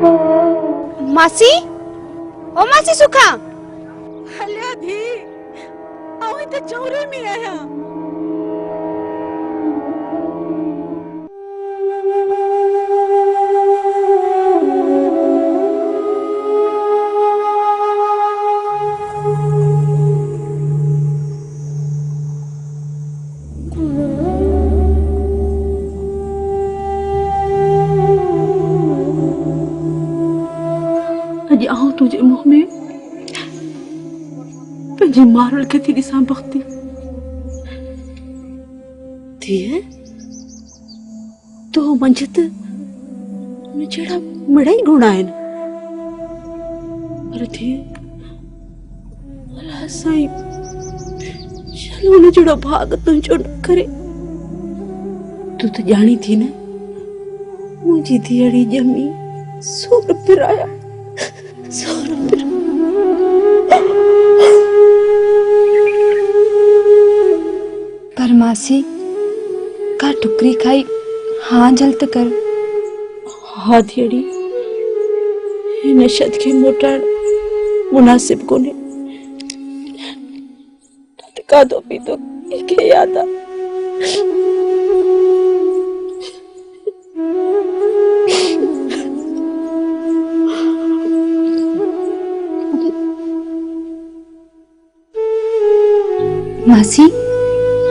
मासी ओ मासी सुखा हलिया धी आवे तो चौरे में आया अॼु आऊं तुंहिंजे मुंह में पंहिंजी मारल खे थी ॾिसां भक्ति धीअ तो मंझि त उन जहिड़ा मिड़ई गुण आहिनि पर धीअ अलाह साईं चलो उन जहिड़ो भाग तुंहिंजो न करे तूं त ॼाणी थी न मुंहिंजी धीअड़ी ॼमी सोर पिराया पर मासी का टुकरी खाई हाँ जल्द कर हाँ धीअड़ी हिन शत खे मोटाइण मुनासिब कोन्हे खाधो पीतो खे याद आ मासी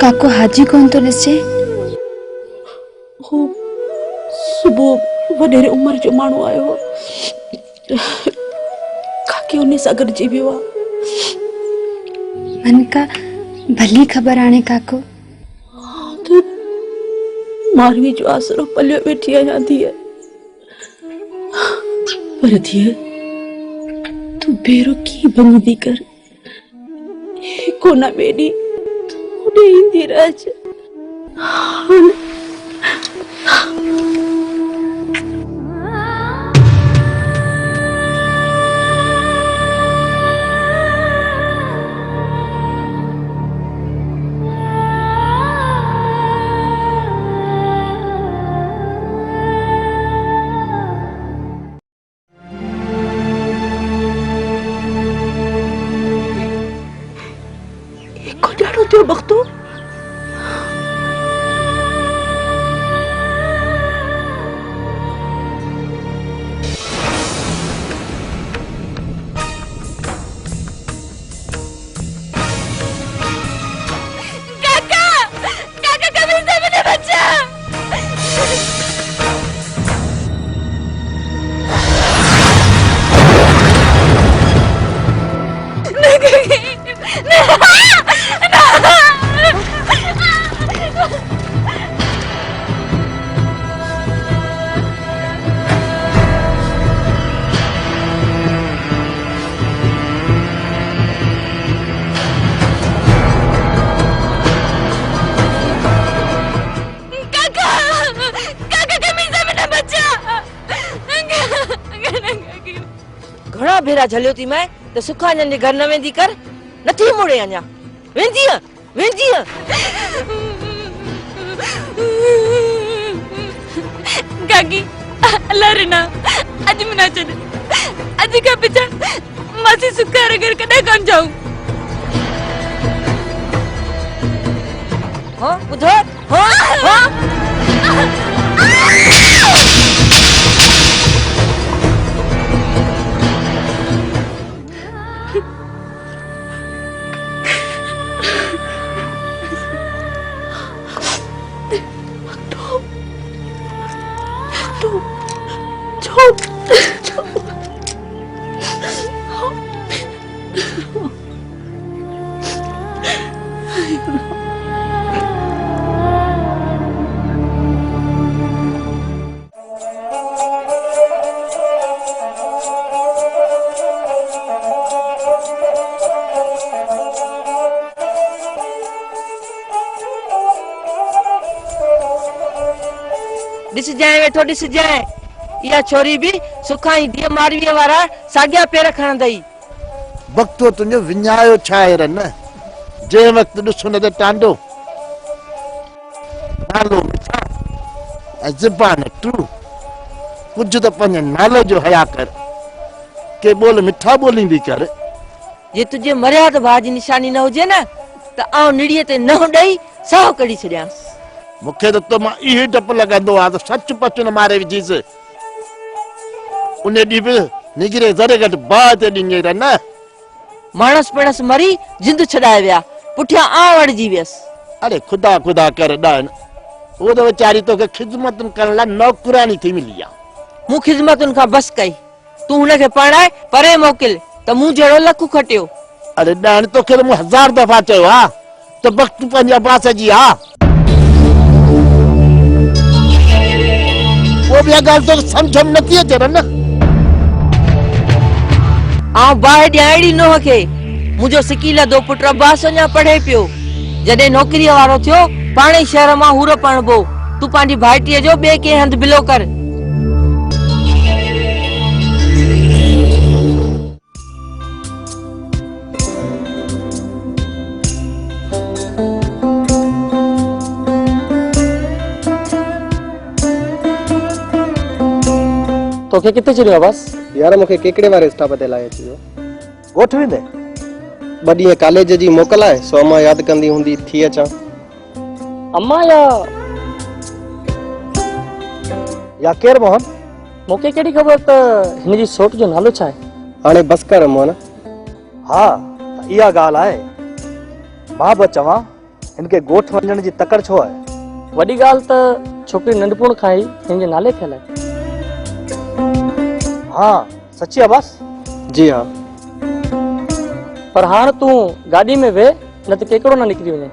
काको हाजी कौन तो ॾिसे हो सुबुह वॾेरे उमिरि जो माण्हू आयो हो काके उन सां गॾिजी वियो आहे मन का भली ख़बर आणे काको तो मारवी जो आसरो पलियो वेठी आहियां धीअ पर धीअ तूं बेरुखी बंदी कर कोना बेडी तू ईंदी रह जो बख्तो भेरा झलियो थी मैं तो सुखा जे घर न वेंदी कर नथी मुड़े अञा वेंदी काकी अल्लाह रिना अज मना चल अज का पिछा मासी सुखा घर कदे कोन जाऊं हां बुधो हां दिस जाए वेठो दिस जाए या छोरी भी सुखाई दिए मारवी वारा साग्या पैर खणंदई वक्तो तुंजो विञायो छायर न जे वक्त ॾिसो न त टांडो नालो मिठा ऐं ज़बान टू कुछ तो पंहिंजे नाले जो हया कर के बोल मिठा बोली भी कर। जे तुझे मर्याद भाउ जी निशानी न हुजे न त आउं निड़ीअ ते न ॾेई साहु कढी छॾियांसि। मूंखे त मां इहे डप लॻंदो आहे त सच पच न मारे विझीसि। उन ॾींहुं बि निगरे ज़रे घटि बाहि ते ॾिञे न। माणस पिणस मरी जिंद छॾाए विया, पुठियां आउं अड़जी वियसि। अरे खुदा खुदा कर ॾान, वो तो बेचारी तोखे खिदमतुनि करण लाइ नौकरानी थी मिली आहे। मूं ख़िदमतुनि खां बस कई, तूं हुनखे पढ़ाए परे मोकिल त मूं जहिड़ो लखु खटियो। अरे ॾान तोखे त मूं 1000 दफ़ा चयो आहे त वक़्तु पंहिंजे अब्बास जी आहे। वो बि ॻाल्हि तोखे सम्झ में नथी अचे न। आउं बाहि ॾियां अहिड़ी नूंहं खे। मुंहिंजो सिकील दो पुट अब्बास अञा पढ़े पियो। जॾहिं नौकरीअ वारो थियो पाणे शहर मां हूरो पणबो। तूं पंहिंजी भाइटीअ जो ॿिए कंहिं हंधि बिलो कर। तोखे किथे छॾियो आहे बस? यार मूंखे केकड़े वारे स्टॉप ते लाहे अचिजो। ॻोठ वेंदे? 2 ॾींहं कॉलेज जी मोकल आहे, सो अम्मा यादि कंदी हूंदी थी अचां। अम्मा या केरु मोहन? मूंखे कहिड़ी ख़बर त हिन जी सोट जो नालो छा आहे? हाणे बस कर मोहन। हा त इहा ॻाल्हि आहे। मां बि चवां हिनखे ॻोठ वञण जी तकड़ छो आहे? वॾी ॻाल्हि त छोकिरी नंढपण खां ई हिन जे नाले थियल आहे। हाँ सची आहे बस? जी हाँ। पर हाणे तूं गाॾी में वेह, न त केकड़ो न निकिरी वञे।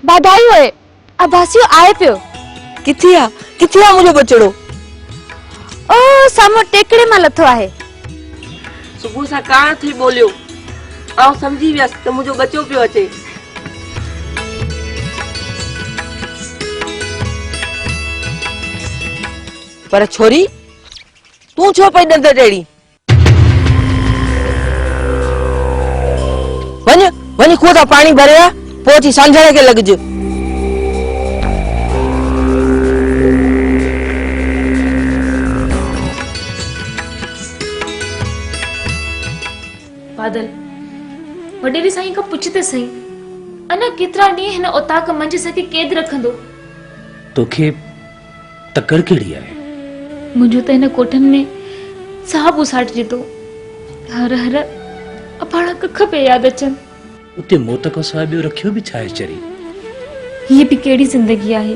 बधाई होए, अब्बासियो आए पियो। किथे आ मुंहिंजो बचड़ो? ओ सामो टेकड़े मां लथो आहे। सुबुह सां कान थी बोलियो। आउं समझी वियसि त मुंहिंजो बचो पियो अचे। पर छोरी तूं छो पई ॾंद टेड़ी? वञ खूह तां पाणी भरे आ, पोइ अची सांझण खे लॻज। बादल वडेरी साईं खां पुछते सही, अना केतिरा ॾींहं हिन ओताक मंझि सके कैद रखंदो? तोखे तकड़ कहिड़ी आहे? मुंहिंजो त हिन कोठनि में साहब उसाटजे थो। हर हर अपाड़ा कख पे यादि अचनि। उते मौत खां सवाइ ॿियो रखियो बि छा आहे चरी? हीअ बि कहिड़ी ज़िंदगी आहे?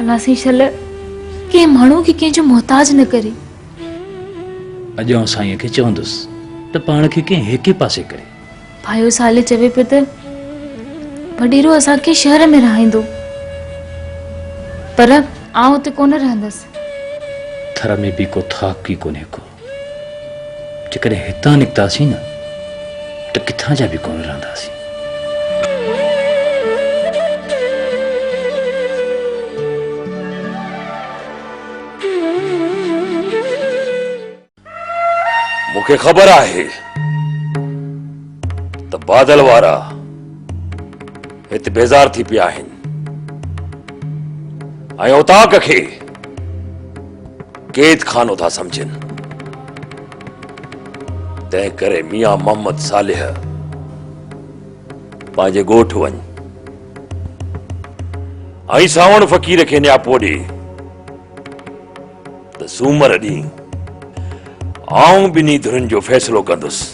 अलाह साईं शल कंहिं माण्हू खे कंहिंजो मोहताज न करे। अॼु आउं साईं खे चवंदुसि त पाण खे कंहिं हेके पासे करे। भायो साले चवे पियो त वडेरो असांखे शहर में रहाईंदो, पर आउं उते कोन रहंदसि। थर में बि को थाक ई कोन्हे को। जेकॾहिं हितां निकितासीं न त किथां जा बि कोन रहंदासीं। मूंखे ख़बर आहे त बादल वारा हिते बेज़ार थी पिया आहिनि ऐं उताक खे कैद खानो था समझनि। तंहिं करे मियां मोहम्मद सालिह पंहिंजे ॻोठ वञ ऐं सावण फ़क़ीर खे न्यापो ॾे त सूमर ॾींहुं आऊं ॿिन्ही धुरनि जो फ़ैसिलो कंदुसि।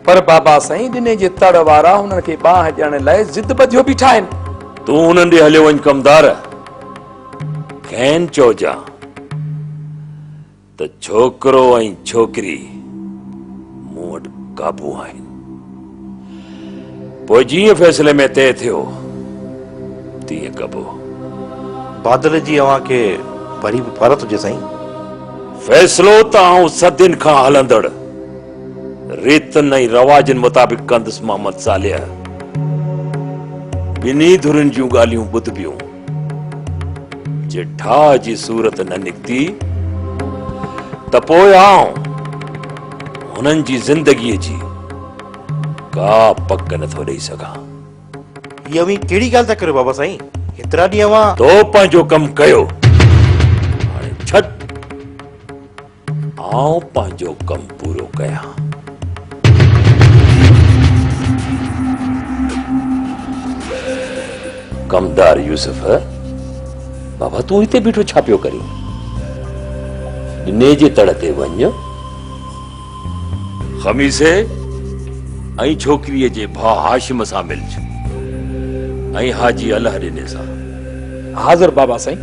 पर बाबा साईं ॾिने जे तड़ वारा हुननि खे बाहि ॾियण लाइ ज़िद ॿधियो बीठा आहिनि। तूं हुननि ॾे हलियो वञ कमदार, खेनि चइजां त छोकिरो ऐं छोकिरी मूं वटि काबू आहिनि। पोइ जीअं फ़ैसिले में तइ थियो तीअं कबो। बादल जी अव्हां खे वरी बि परत हुजे साईं। फ़ैसिलो त आऊं सदियुनि खां हलंदड़ रीतनि ऐं रवाजनि मुताबिक़ कंदुसि मोहम्मद सालिह। ॿिन्ही धुरनि जूं ॻाल्हियूं ॿुधबियूं। जे ठाह जी सूरत न निकिती त पोइ आऊं हुननि जी ज़िंदगीअ जी का पक नथो ॾेई सघां। इहा बि कहिड़ी ॻाल्हि था करियो बाबा साईं? हेतिरा ॾींहं अव्हां तो पंहिंजो कमु कयो, हाणे छॾ आऊं पंहिंजो कमु पूरो कयां। कमदार यूसुफ, बाबा तूं हिते बीठो छा पियो करीं? ॾिने जे तड़ ते वञ, ख़मीसे ऐं छोकिरीअ जे भाउ हाशिम सां मिलज ऐं हाजी अलाह ॾिने सां। हाज़िर बाबा साईं।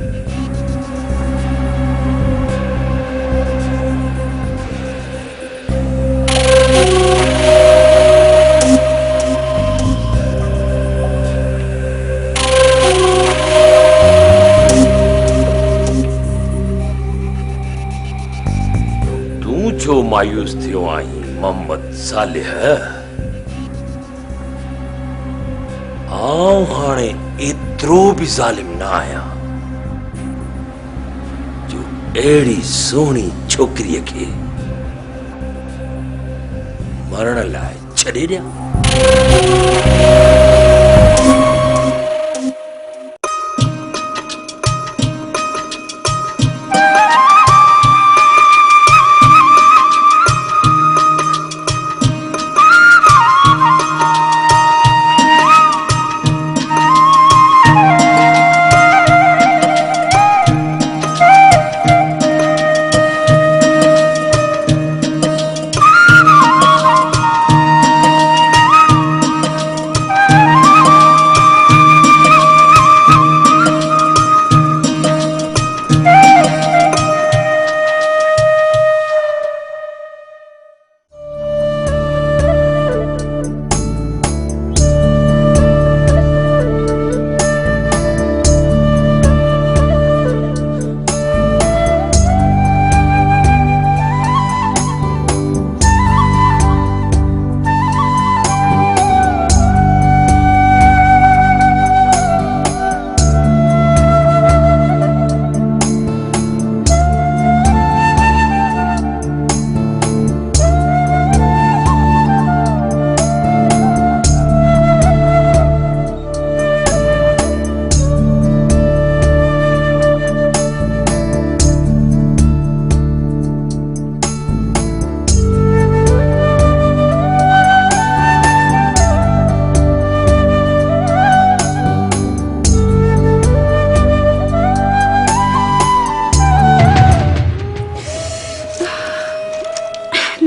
तूं छो मायूस थियो आहीं मोहम्मद सालिह? आऊं हाणे एतिरो बि ज़ालिम न आहियां जो अहिड़ी सुहिणी छोकिरीअ खे मरण लाइ छॾे ॾियां।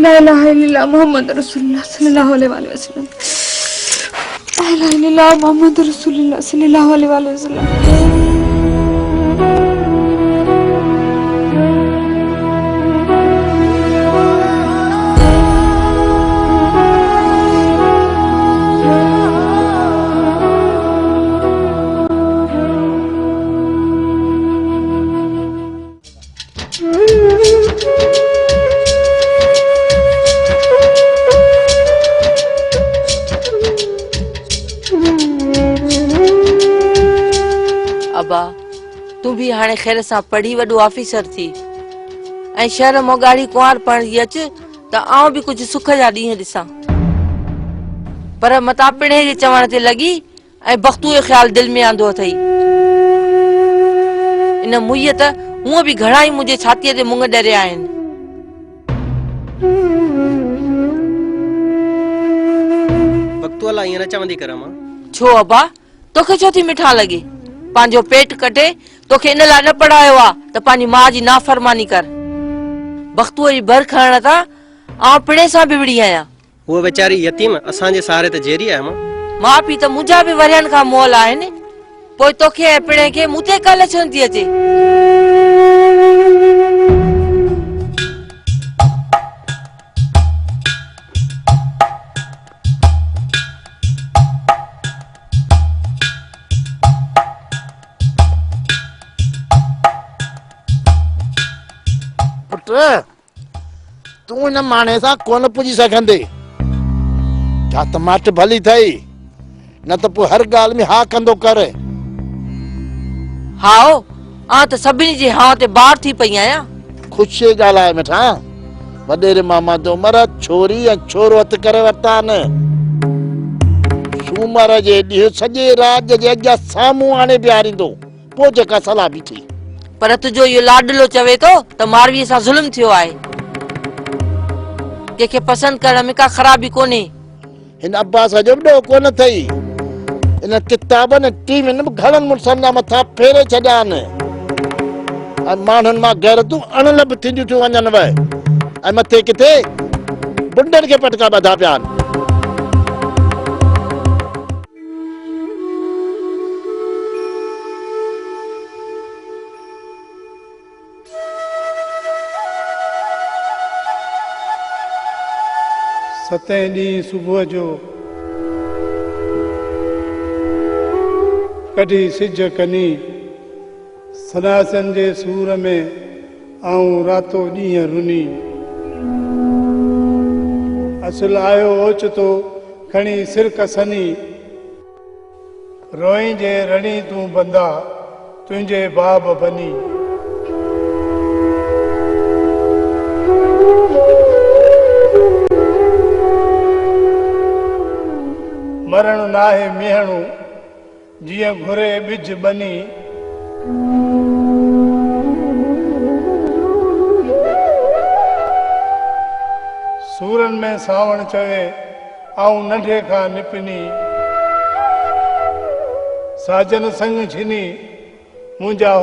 ला इलाहा इल्लल्लाह मुहम्मद रसूलुल्लाह सल्लल्लाहु अलैहि वसल्लम। ला इलाहा इल्लल्लाह मुहम्मद रसूलुल्लाह सल्लल्लाहु अलैहि वसल्लम। अबा तू भी हाणे खैर सां पढ़ी वॾो ऑफिसर थी ऐं शहर मों गाड़ी कुंवार पण अच त त आउं बि कुझु सुख जा ॾींहं ॾिसां, पर मता पिणे जे चवण ते लॻी ऐं बख़्तू जो ख़्याल दिलि में आंदो अथई। इन मुईअ त हूअं बि घणा ई मुंहिंजे छातीअ ते मुंग ॾरिया आहिनि। वक़्तु अला ईअं न चवंदी कर मां। छो अबा, तोखे छो थी मिठा लॻे? पंहिंजो पेट कटे तोखे इन लाइ न पढ़ायो आहे त पंहिंजी माउ जी नाफ़रमानी कर। बख़्तूअ जी भर खणण तां आउं पिणे सां बिगड़ी आहियां। उहा वेचारी यतीम असांजे सहारे ते जेरी आहे मां। माउ पीउ त मुंहिंजा बि वरियनि खां मोल आहिनि, पोइ तोखे ऐं पिणे खे मूं ते काल्ह छो थी अचे? पुट तूं हिन माणे सां कोन पुॼी सघंदे। छा त माठ भली थई, न त पोइ हर ॻाल्हि में हा कंदो कर। हाओ, आं त सभिनी जी हां ते बार थी पई आहियां। ख़ुशी ॻाल्हि आहे मिठा, वॾेरे मामा जो मरद छोरी ऐं छोरो हथ करे वरिता न। सूमर जे ॾींहुं सॼे राज जे अॻियां साम्हूं आणे बीहारींदो, पोइ जेका सलाह बीठी। पर तुंहिंजो इहो लाडलो चवे थो त मारवीअ सां ज़ुल्म थियो आहे। कंहिंखे पसंदि करण में का ख़राबी कोन्हे। हिन अब्बास जो बि ॾोह कोन अथई। इन किताबनि टीवियुनि में घणनि मुड़ुसनि जा मथा फेरे छॾिया आहिनि ऐं माण्हुनि मां गैरतूं अणलब थींदियूं थियूं वञनि वे, ऐं मथे किथे बुंडनि खे पटका ॿधा पिया आहिनि। सतें ॾींहुं सुबुह जो कढी सिज कनी सनासन जे सूर में आऊं रातो ॾींहं रुनी। असुल आयो ओचितो खणी सिर कसनी, रोई जे रणी तूं बंदा तुंहिंजे बाब बनी। मरण नाहे मिहणू जीअं घुरे बिज बनी। सूरन में सावण चवे आऊं नंढे खां निपनी। साजन संग छिनी मुंहिंजा